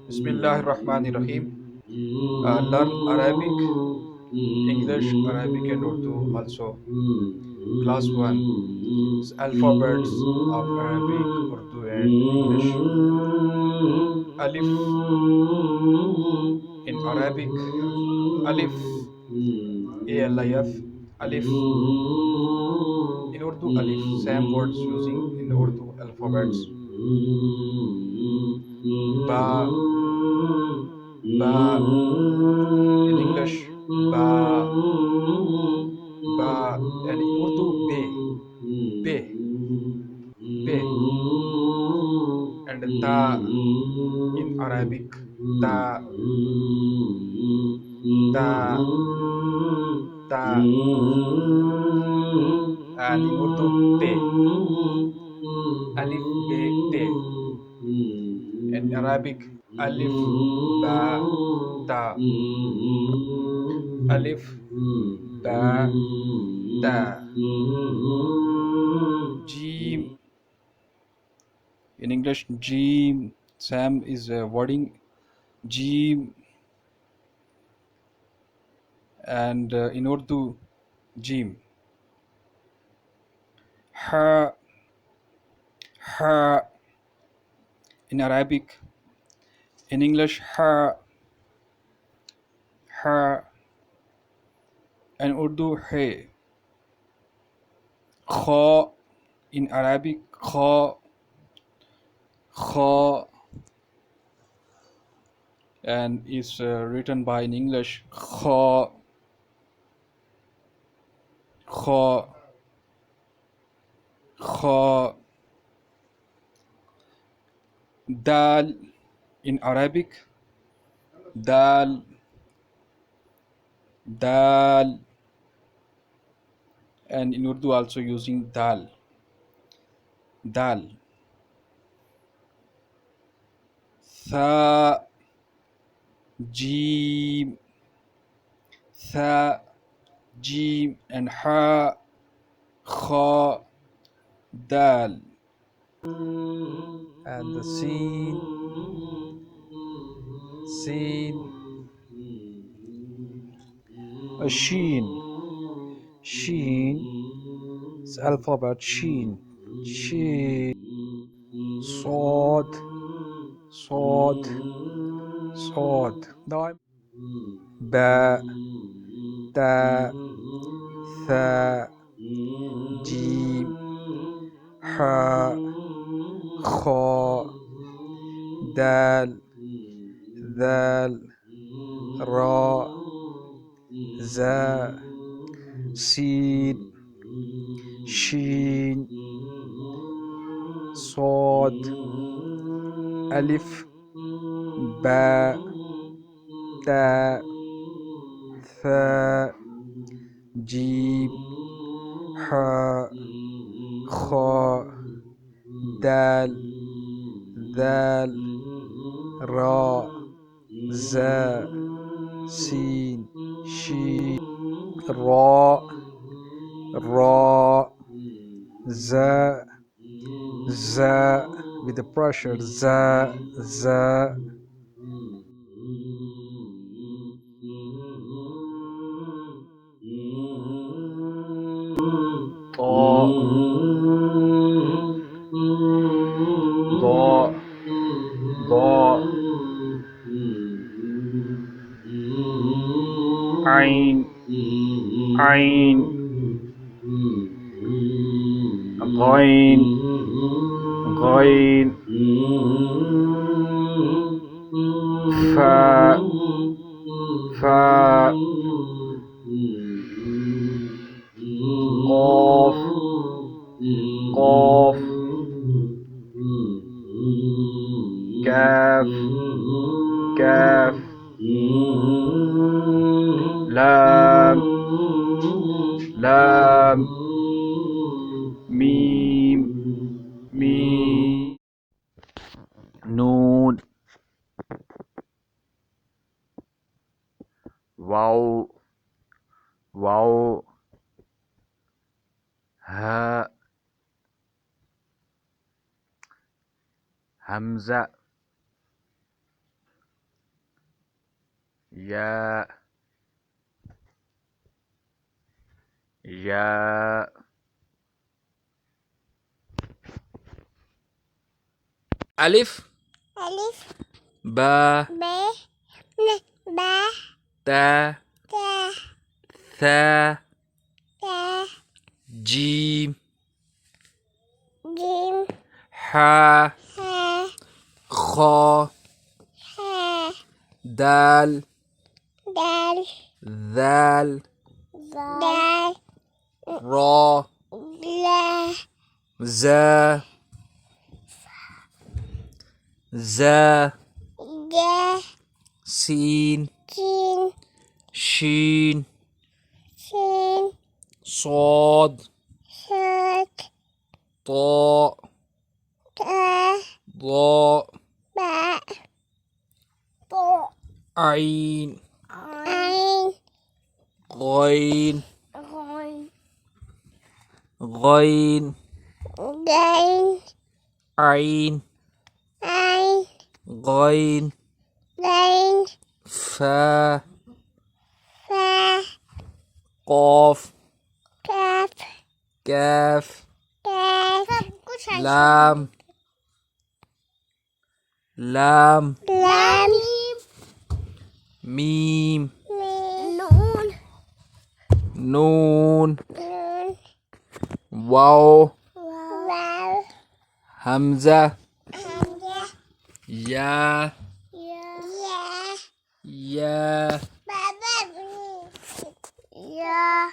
Bismillahirrahmanirrahim. Learn Arabic, English, Arabic and Urdu also. Class 1. Alphabets of Arabic, Urdu and English. Alif in Arabic. Alif, A-L-I-F, Alif. In Urdu, Alif. Same words using in Urdu alphabets. Ba, Ba. In English, Ba, Ba. And in Urdu, Be, Be, Be. And Ta in Arabic, Ta, Ta, Ta. And in Urdu, Te, Alif, Be, Te. In Arabic, Alif, Ba, Ta. Alif, Ba, Ta. Jim. In English, Jim. Sam is wording Jim. And in Urdu, Jim. Ha, Ha. In Arabic. In English, Ha, Ha. And Urdu, He. Kha. In Arabic, Kha, Kha. And is written by in English, Kha, Kha, Kha. Dal. In Arabic, Dal, Dal. And in Urdu also using Dal, Dal. Tha, Jim, Tha, Jim. And Ha, Kha, Dal. And the Sin, Sin. A Sheen, Sheen. It's alphabet Sheen, Sheen. Sod, Sod, Sod. Now I'm Ba, Ta, Tha, Jim, Ha, Kha, Dal, Dal, Ra, Za, Sin, Sheen, Sod, Alif, Ba, Ta, Tha, Jim, Ha, Kha, Dal, Dal, Ra, Za, Sin, Shin, Ra, Ra, Za, Za, with the pressure, Za, Za. Ta, Da, Da. Ain, Ain. Ghain, Ghain. Fa, Fa. Qaf, Qaf. Kaf, Kaf. Lam, Lam. Mim, Mim. Noon, Waw, Waw. Ha, Hamza, يا يا ألف ألف با ب با تا تا ثا تا جيم جيم حا ها خا ها دال دال ذال دال را لا زا زا جا سين جيم شين سين صاد صاد طاء تا ضاء باء طاء عين عين غين غين غين غين عين عين غين غين فا فا قاف كاف كاف كاف لام لام لام ميم نون نون نون واو واو همزة همزة يا يا يا بابا يا